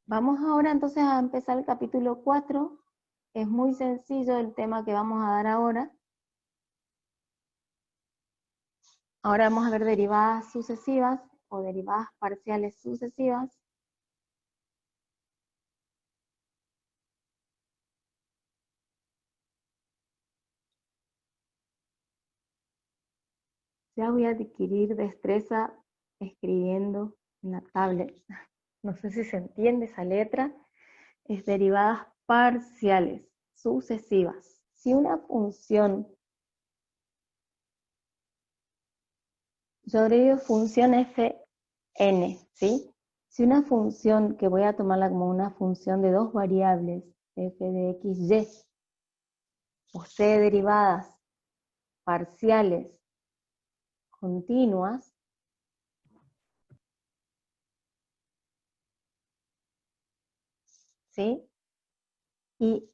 Vamos ahora entonces a empezar el capítulo 4. Es muy sencillo el tema que vamos a dar ahora. Ahora vamos a ver derivadas sucesivas o derivadas parciales sucesivas. Ya voy a adquirir destreza escribiendo en la tablet. No sé si se entiende esa letra. Es derivadas parciales sucesivas. Si una función, yo abrevío función fn, ¿sí? Si una función que voy a tomarla como una función de dos variables, f de x, y, posee derivadas parciales continuas, ¿sí? Y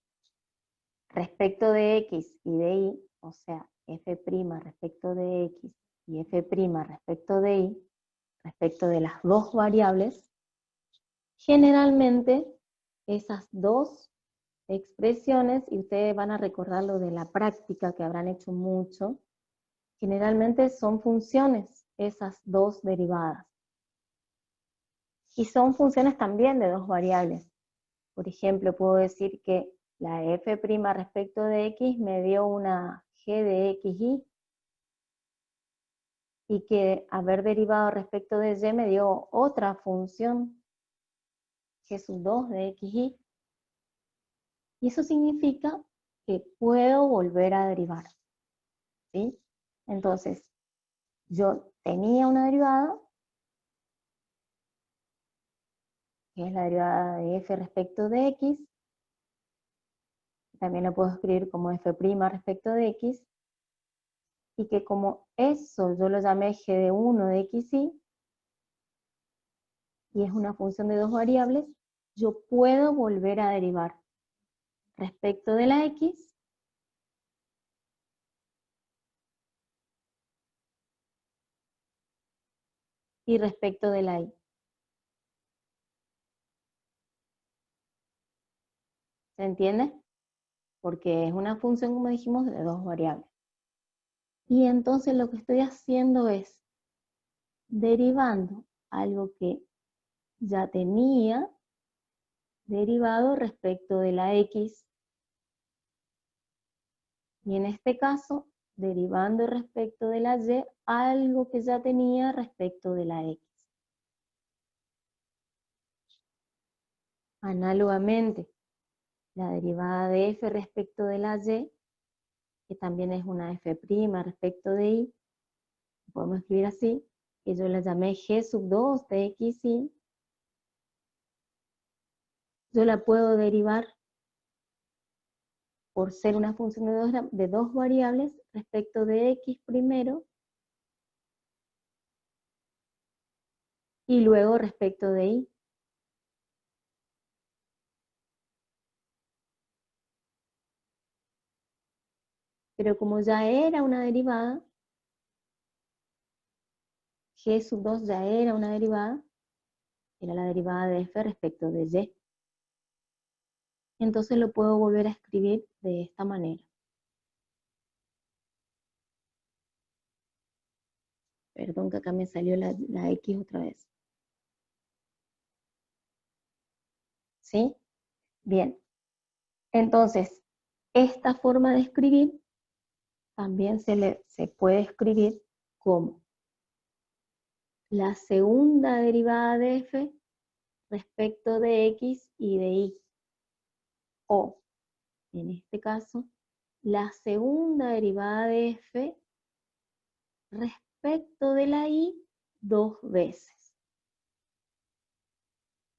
respecto de x y de y, o sea, f' respecto de x y f' respecto de y, respecto de las dos variables, generalmente esas dos expresiones, y ustedes van a recordar lo de la práctica que habrán hecho mucho, generalmente son funciones, esas dos derivadas. Y son funciones también de dos variables. Por ejemplo, puedo decir que la f' respecto de x me dio una g de xy, y que haber derivado respecto de y me dio otra función, g sub 2 de xy. Y eso significa que puedo volver a derivar, ¿sí? Entonces, yo tenía una derivada, que es la derivada de f respecto de x, también lo puedo escribir como f' respecto de x, y que como eso yo lo llamé g de 1 de xy, y es una función de dos variables, yo puedo volver a derivar respecto de la x y respecto de la y. ¿Se entiende? Porque es una función, como dijimos, de dos variables. Y entonces lo que estoy haciendo es derivando algo que ya tenía derivado respecto de la x, y en este caso derivando respecto de la y algo que ya tenía respecto de la x. Análogamente, la derivada de f respecto de la y, que también es una f' respecto de y, podemos escribir así, que yo la llamé g sub 2 de xy, yo la puedo derivar por ser una función de dos variables respecto de x primero y luego respecto de y. Pero como ya era una derivada, g sub 2 ya era una derivada, era la derivada de f respecto de y. Entonces lo puedo volver a escribir de esta manera. Perdón que acá me salió la x otra vez. ¿Sí? Bien. Entonces, esta forma de escribir también se puede escribir como la segunda derivada de f respecto de x y de y. O, en este caso, la segunda derivada de f respecto de la y dos veces.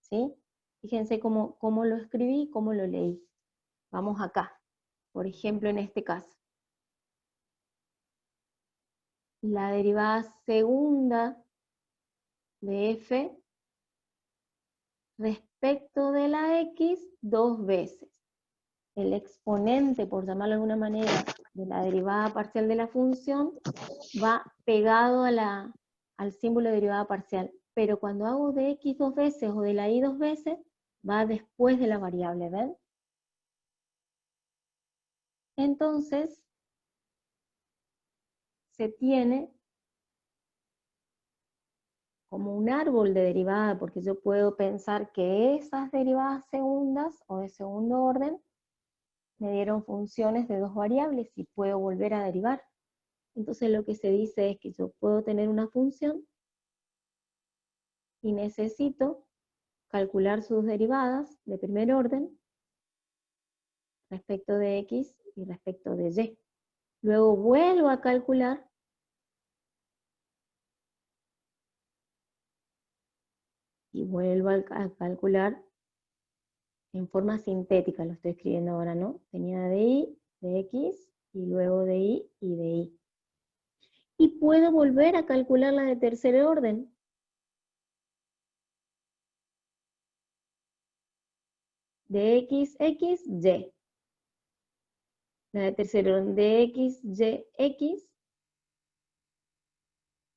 ¿Sí? Fíjense cómo lo escribí y cómo lo leí. Vamos acá. Por ejemplo, en este caso. La derivada segunda de f respecto de la x dos veces. El exponente, por llamarlo de alguna manera, de la derivada parcial de la función va pegado a la al símbolo de derivada parcial, pero cuando hago de x dos veces o de la y dos veces, va después de la variable, ¿ven? Entonces, se tiene como un árbol de derivada, porque yo puedo pensar que esas derivadas segundas o de segundo orden me dieron funciones de dos variables y puedo volver a derivar. Entonces lo que se dice es que yo puedo tener una función y necesito calcular sus derivadas de primer orden respecto de x y respecto de y. Luego vuelvo a calcular y vuelvo a calcular en forma sintética, lo estoy escribiendo ahora, ¿no? Tenía de y, de x, y luego de y y de y. Y puedo volver a calcular la de tercer orden. De x, x, y. La de tercer orden de x, y, x.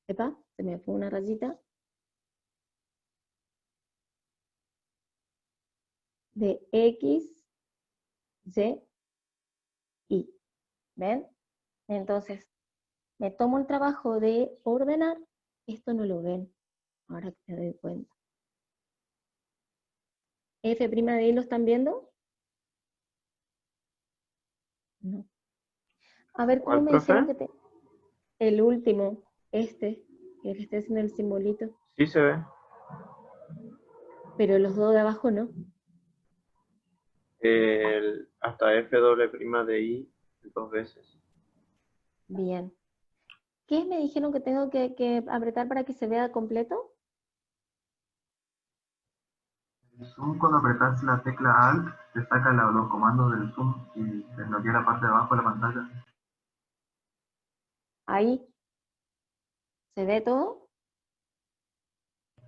Epa, se me fue una rayita. De x, y, y. ¿Ven? Entonces, me tomo el trabajo de ordenar. Esto no lo ven, ahora que me doy cuenta. F' de y lo están viendo. No. A ver, ¿cómo ¿Cuál, me profe? dijeron que te... El último, este, que le esté haciendo el simbolito. Sí se ve. Pero los dos de abajo no. Hasta F doble prima de I dos veces. Bien. ¿Qué me dijeron que tengo que apretar para que se vea completo? El zoom, cuando apretas la tecla Alt, te saca los comandos del zoom y desbloquea la parte de abajo de la pantalla. Ahí. ¿Se ve todo?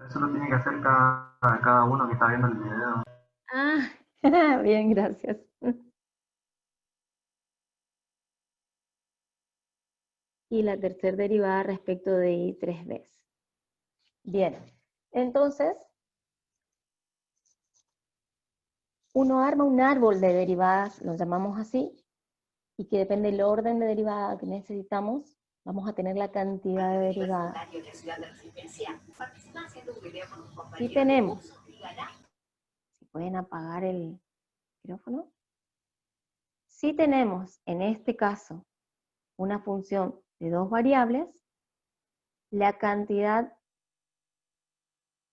Eso lo tiene que hacer cada uno que está viendo el video. Ah, bien, gracias. Y la tercera derivada respecto de y tres veces. Bien, entonces, uno arma un árbol de derivadas, lo llamamos así, y que depende del orden de derivada que necesitamos, vamos a tener la cantidad de derivadas. Si tenemos, si pueden apagar el micrófono, si tenemos en este caso una función de dos variables, la cantidad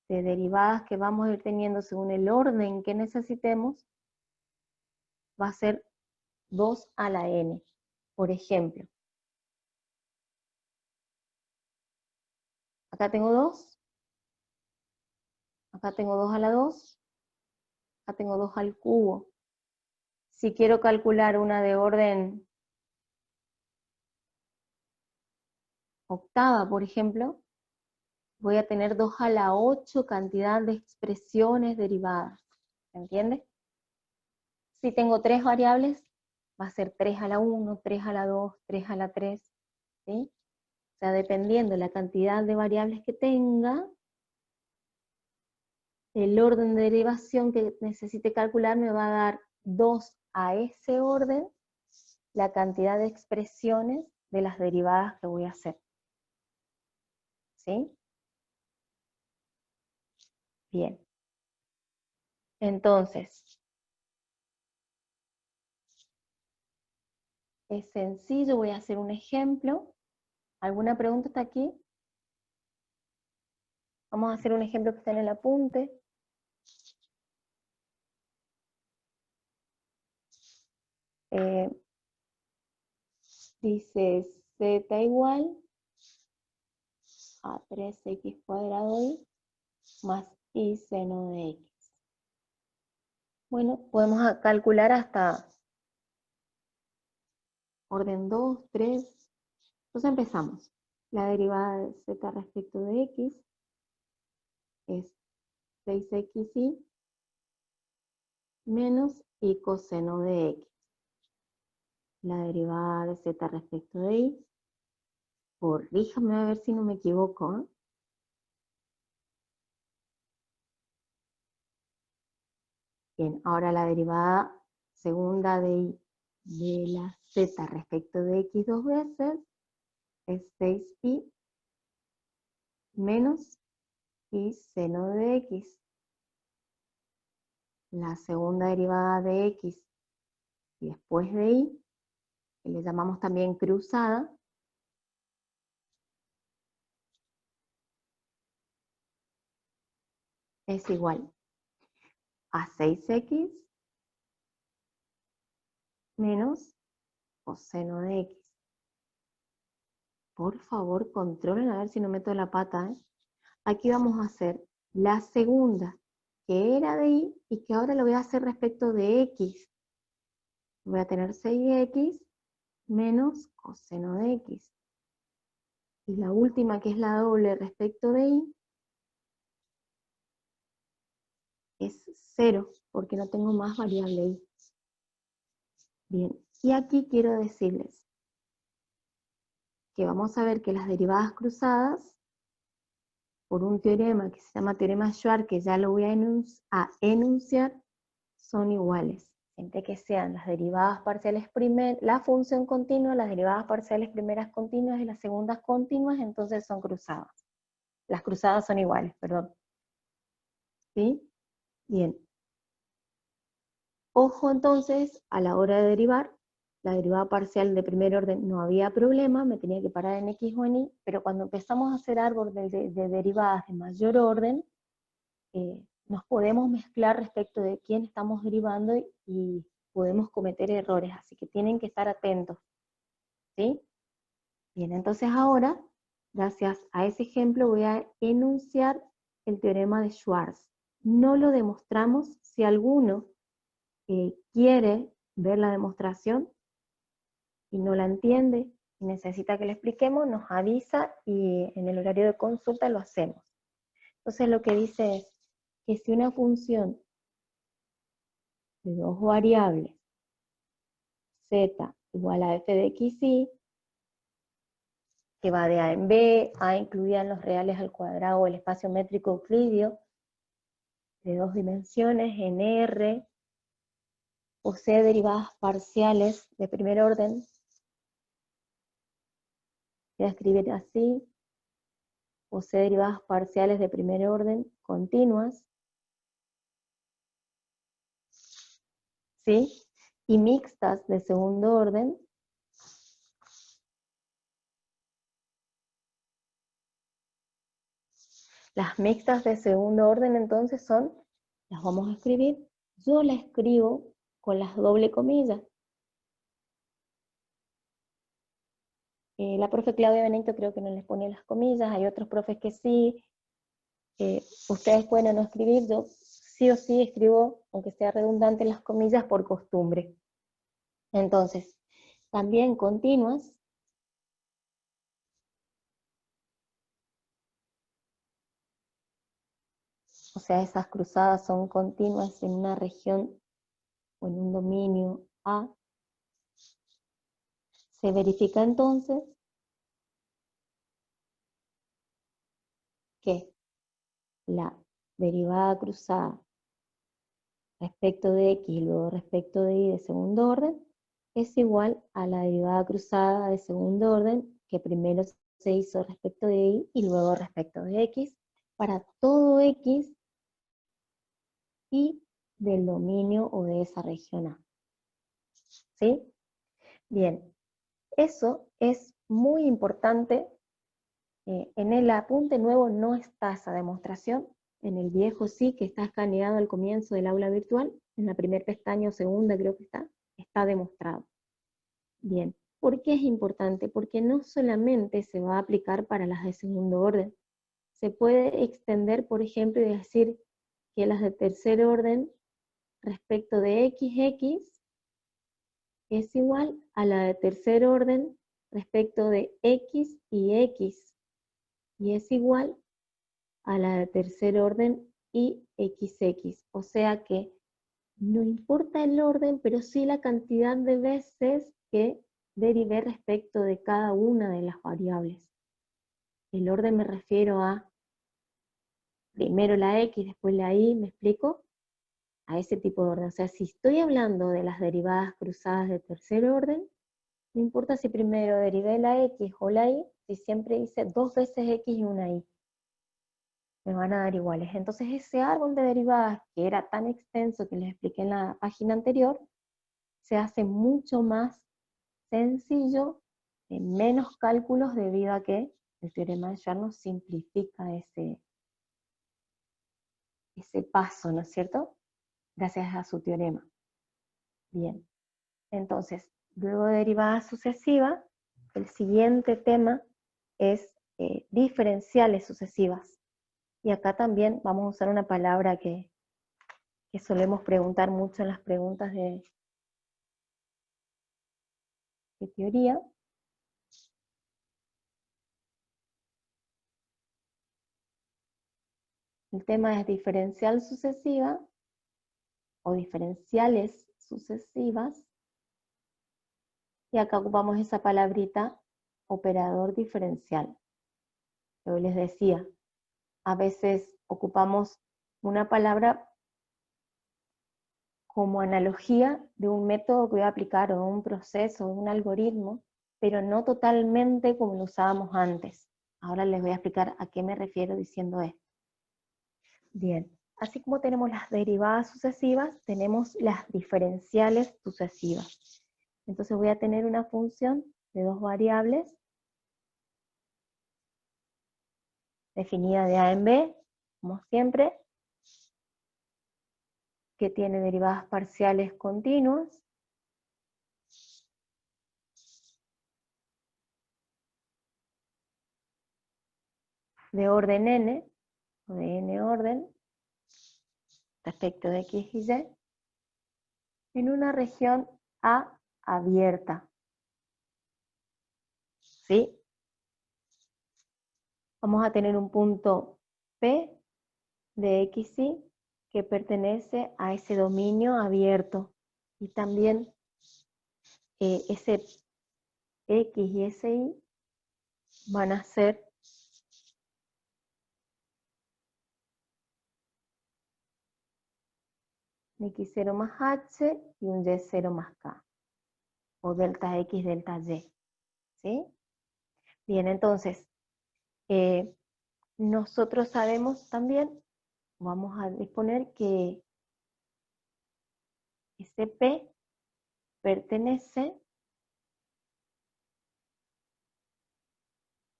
de derivadas que vamos a ir teniendo según el orden que necesitemos va a ser 2 a la n. Por ejemplo, acá tengo 2, acá tengo 2 a la 2, acá tengo 2 al cubo. Si quiero calcular una de orden octava, por ejemplo, voy a tener 2 a la 8 cantidad de expresiones derivadas. ¿Se entiende? Si tengo 3 variables, va a ser 3 a la 1, 3 a la 2, 3 a la 3, ¿sí? O sea, dependiendo de la cantidad de variables que tenga, el orden de derivación que necesite calcular me va a dar 2 a ese orden la cantidad de expresiones de las derivadas que voy a hacer. ¿Sí? Bien. Entonces, es sencillo, voy a hacer un ejemplo. ¿Alguna pregunta hasta aquí? Vamos a hacer un ejemplo que está en el apunte. Dice z igual a 3x cuadrado y más y seno de x. Bueno, podemos calcular hasta orden 2, 3. Entonces empezamos. La derivada de z respecto de x es 6xy menos y coseno de x. La derivada de z respecto de y, corríjame a ver si no me equivoco, ¿eh? Bien, ahora la derivada segunda de y de la z respecto de x dos veces es 6i menos y seno de x. La segunda derivada de x y después de y, que le llamamos también cruzada, es igual a 6x menos coseno de x. Por favor, controlen a ver si no meto la pata, ¿eh? Aquí vamos a hacer la segunda, que era de y que ahora lo voy a hacer respecto de x. Voy a tener 6x menos coseno de x. Y la última, que es la doble respecto de y, es 0, porque no tengo más variable y. Bien, y aquí quiero decirles que vamos a ver que las derivadas cruzadas, por un teorema que se llama teorema de Schwarz, que ya lo voy a enunciar, son iguales. Siempre que sean las derivadas parciales la función continua, las derivadas parciales primeras continuas y las segundas continuas, entonces son cruzadas. Las cruzadas son iguales, perdón. ¿Sí? Bien. Ojo entonces, a la hora de derivar, la derivada parcial de primer orden no había problema, me tenía que parar en x o en y, pero cuando empezamos a hacer árbol de derivadas de mayor orden, nos podemos mezclar respecto de quién estamos derivando y podemos cometer errores, así que tienen que estar atentos. ¿Sí? Bien, entonces ahora, gracias a ese ejemplo, voy a enunciar el teorema de Schwarz. No lo demostramos. Si alguno quiere ver la demostración y no la entiende y necesita que le expliquemos, nos avisa y en el horario de consulta lo hacemos. Entonces lo que dice es que si una función de dos variables, z igual a f de x, y, que va de a en b, a incluida en los reales al cuadrado o el espacio métrico euclidio, de dos dimensiones, en R, posee derivadas parciales de primer orden, voy a escribir así, posee derivadas parciales de primer orden continuas, ¿sí? Y mixtas de segundo orden, las mixtas de segundo orden entonces son, las vamos a escribir, yo las escribo con las doble comillas. La profe Claudia Benito creo que no les pone las comillas, hay otros profes que sí. Ustedes pueden o no escribir, yo sí o sí escribo, aunque sea redundante, las comillas por costumbre. Entonces, también continuas, o sea, esas cruzadas son continuas en una región o en un dominio A. Se verifica entonces que la derivada cruzada respecto de x y luego respecto de y de segundo orden es igual a la derivada cruzada de segundo orden que primero se hizo respecto de y y luego respecto de x para todo x y del dominio o de esa región A. ¿Sí? Bien, eso es muy importante. En el apunte nuevo no está esa demostración, en el viejo sí, que está escaneado al comienzo del aula virtual, en la primera pestaña o segunda creo que está demostrado. Bien, ¿por qué es importante? Porque no solamente se va a aplicar para las de segundo orden, se puede extender, por ejemplo, y decir que las de tercer orden respecto de XX es igual a la de tercer orden respecto de X y X, y es igual a la de tercer orden y XX. O sea que no importa el orden, pero sí la cantidad de veces que derivé respecto de cada una de las variables. El orden me refiero a primero la X, después la Y, ¿me explico? a ese tipo de orden. O sea, si estoy hablando de las derivadas cruzadas de tercer orden, no importa si primero derivé la x o la y, si siempre hice 2 veces x y una y, me van a dar iguales. Entonces ese árbol de derivadas, que era tan extenso que les expliqué en la página anterior, se hace mucho más sencillo, menos cálculos, debido a que el teorema de Sharp nos simplifica ese paso, ¿no es cierto? Gracias a su teorema. Bien, entonces, luego de derivada sucesiva, el siguiente tema es diferenciales sucesivas. Y acá también vamos a usar una palabra que solemos preguntar mucho en las preguntas de teoría. El tema es diferencial sucesiva o diferenciales sucesivas. Y acá ocupamos esa palabrita, operador diferencial. Yo les decía, a veces ocupamos una palabra como analogía de un método que voy a aplicar, o un proceso, o un algoritmo, pero no totalmente como lo usábamos antes. Ahora les voy a explicar a qué me refiero diciendo esto. Bien, así como tenemos las derivadas sucesivas, tenemos las diferenciales sucesivas. Entonces voy a tener una función de 2 variables, definida de a en b, como siempre, que tiene derivadas parciales continuas, de orden n, o de n orden, respecto de x y y, en una región A abierta. ¿Sí? Vamos a tener un punto P de x, y que pertenece a ese dominio abierto. Y también ese x y ese y van a ser un x0 más h y un y0 más k, o delta x, delta y. ¿Sí? Bien, entonces, nosotros sabemos también, vamos a disponer que ese P pertenece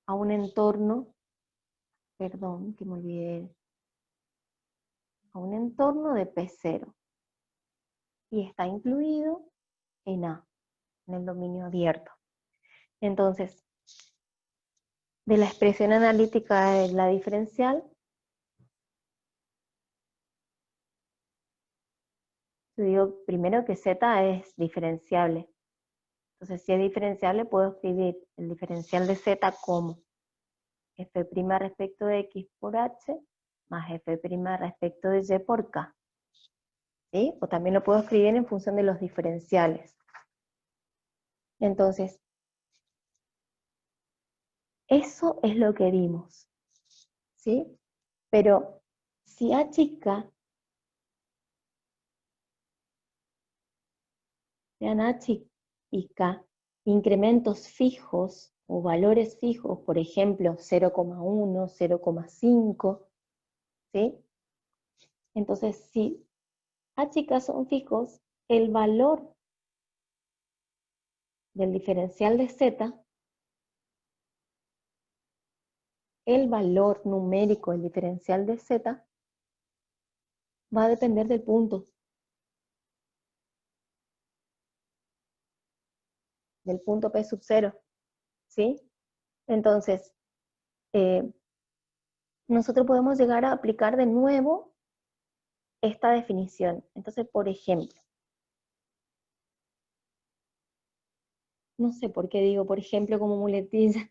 a un entorno, perdón, que me olvidé, a un entorno de P0, y está incluido en A, en el dominio abierto. Entonces, de la expresión analítica de la diferencial, yo digo primero que Z es diferenciable. Entonces, si es diferenciable, puedo escribir el diferencial de Z como f' respecto de x por h, más f' respecto de y por k. ¿Sí? O también lo puedo escribir en función de los diferenciales. Entonces, eso es lo que vimos. ¿Sí? Pero si h y k, sean h y k, incrementos fijos o valores fijos, por ejemplo 0,1, 0,5, ¿sí? Entonces, si h y k son fijos, el valor del diferencial de z, el valor numérico del diferencial de z, va a depender del punto. Del punto P sub 0, ¿sí? Entonces, nosotros podemos llegar a aplicar de nuevo esta definición. Entonces, por ejemplo, no sé por qué digo, por ejemplo, como muletilla,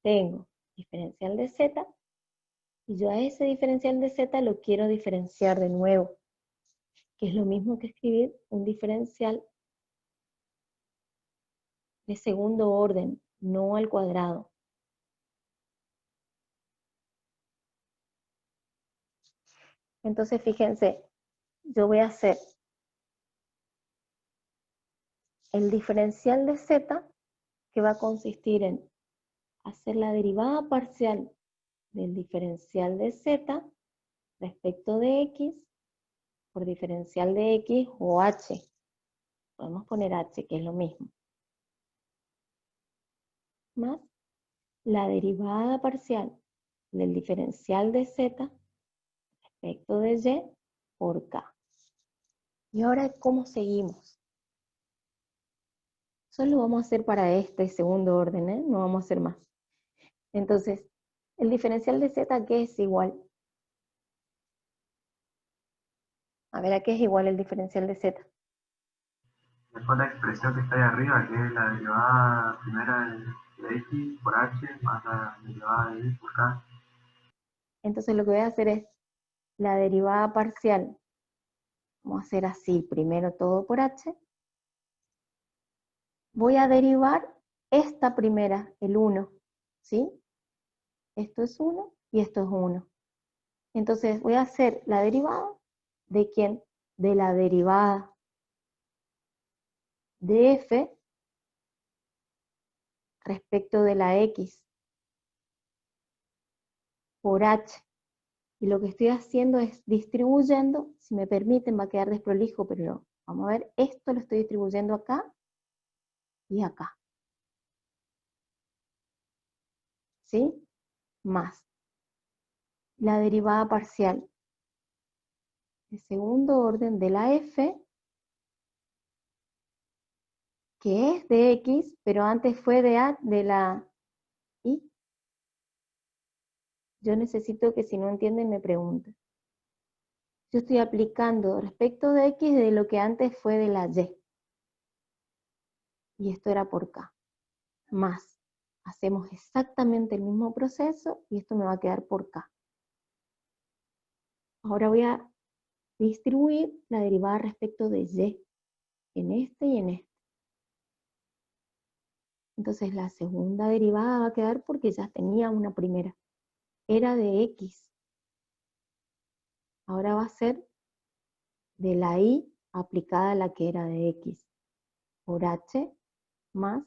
tengo diferencial de z, y yo a ese diferencial de z lo quiero diferenciar de nuevo, que es lo mismo que escribir un diferencial de segundo orden, no al cuadrado. Entonces, fíjense, yo voy a hacer el diferencial de z, que va a consistir en hacer la derivada parcial del diferencial de z respecto de x por diferencial de x o h. Podemos poner h, que es lo mismo. Más la derivada parcial del diferencial de z respecto de y por k. Y ahora, ¿cómo seguimos? Solo vamos a hacer para este segundo orden, ¿eh? No vamos a hacer más. Entonces, el diferencial de z, ¿qué es igual? A ver, ¿a qué es igual el diferencial de z? Después la expresión que está ahí arriba, que es la derivada primera de x por h más la derivada de y por k. Entonces lo que voy a hacer es la derivada parcial. Vamos a hacer así, primero todo por h. Voy a derivar esta primera, el 1, ¿sí? Esto es 1 y esto es 1. Entonces voy a hacer la derivada de ¿quién? De la derivada de f respecto de la x por h. Y lo que estoy haciendo es distribuyendo, si me permiten va a quedar desprolijo, pero vamos a ver, esto lo estoy distribuyendo acá y acá. ¿Sí? Más la derivada parcial de segundo orden de la f, que es de x, pero antes fue de la y. Yo necesito que si no entienden me pregunten. Yo estoy aplicando respecto de x de lo que antes fue de la y. Y esto era por k. Más. Hacemos exactamente el mismo proceso y esto me va a quedar por k. Ahora voy a distribuir la derivada respecto de y en este y en este. Entonces la segunda derivada va a quedar porque ya tenía una primera. Era de x. Ahora va a ser de la y aplicada a la que era de x por h más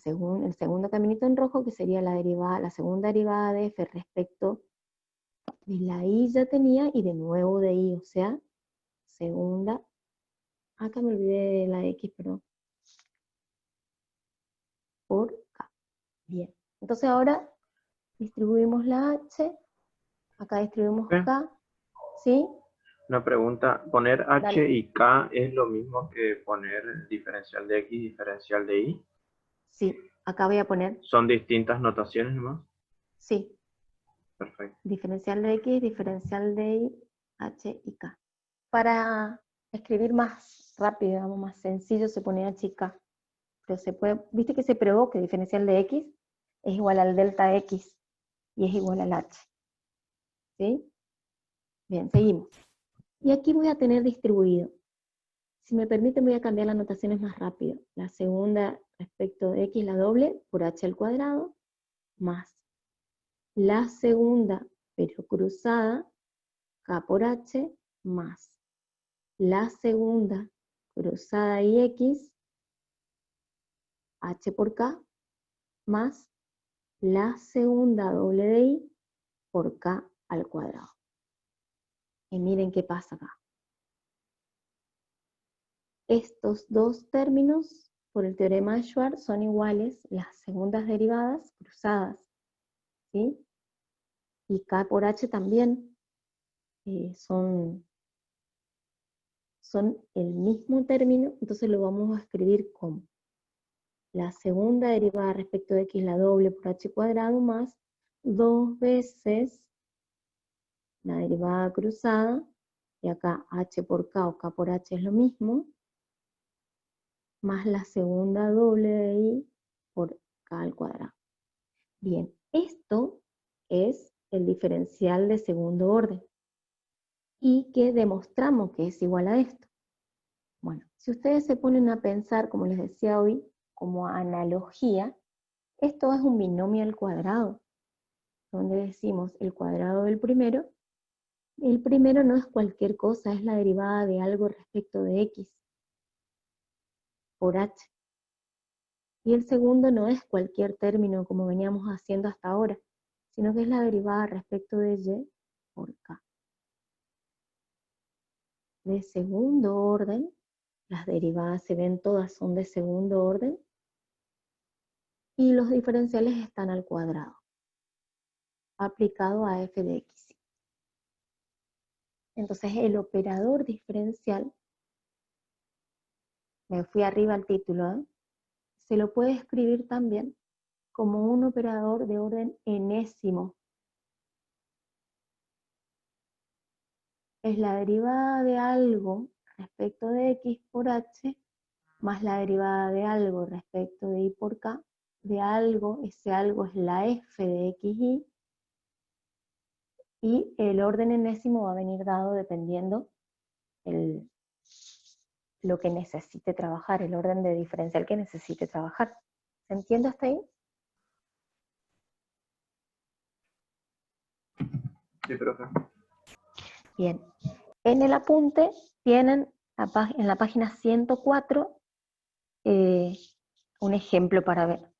el segundo caminito en rojo, que sería la derivada, la segunda derivada de f respecto de la y ya tenía y de nuevo de y, o sea, segunda, acá me olvidé de la x, perdón, por k. Bien, entonces ahora distribuimos la h, acá distribuimos ¿Qué? k, ¿sí? Una pregunta, ¿poner h Dale. y k es lo mismo que poner diferencial de x, diferencial de y? Sí, acá voy a poner, ¿Son distintas notaciones nomás? sí, Perfecto. diferencial de x, diferencial de y, h y k. Para escribir más rápido, digamos, más sencillo, se pone h y k. Pero se puede, viste que se probó que diferencial de x es igual al delta x y es igual al h. ¿Sí? Bien, seguimos. Y aquí voy a tener distribuido. Si me permiten voy a cambiar las notaciones más rápido. La segunda respecto de x, la doble, por h al cuadrado, más la segunda, pero cruzada, k por h, más la segunda cruzada y x, h por k, más la segunda doble de y por k al cuadrado. Y miren qué pasa acá. Estos dos términos, por el teorema de Schwarz, son iguales las segundas derivadas cruzadas, ¿sí? Y k por h también son el mismo término, entonces lo vamos a escribir como la segunda derivada respecto de x, la doble por h cuadrado, más 2 veces la derivada cruzada, y acá h por k o k por h es lo mismo, más la segunda doble de y por k al cuadrado. Bien, esto es el diferencial de segundo orden. ¿Y que demostramos que es igual a esto? Bueno, si ustedes se ponen a pensar, como les decía hoy, como analogía, esto es un binomio al cuadrado, donde decimos el cuadrado del primero El primero no es cualquier cosa, es la derivada de algo respecto de x por h. Y el segundo no es cualquier término como veníamos haciendo hasta ahora, sino que es la derivada respecto de y por k. De segundo orden, las derivadas se ven todas son de segundo orden, y los diferenciales están al cuadrado, aplicado a f de x. Entonces el operador diferencial, me fui arriba al título, ¿eh? Se lo puede escribir también como un operador de orden enésimo. Es la derivada de algo respecto de x por h, más la derivada de algo respecto de y por k, de algo, ese algo es la f de xy, y el orden enésimo va a venir dado dependiendo lo que necesite trabajar, el orden de diferencial que necesite trabajar. ¿Se entiende hasta ahí? Sí, profe. Bien. En el apunte tienen en la página 104 un ejemplo para ver.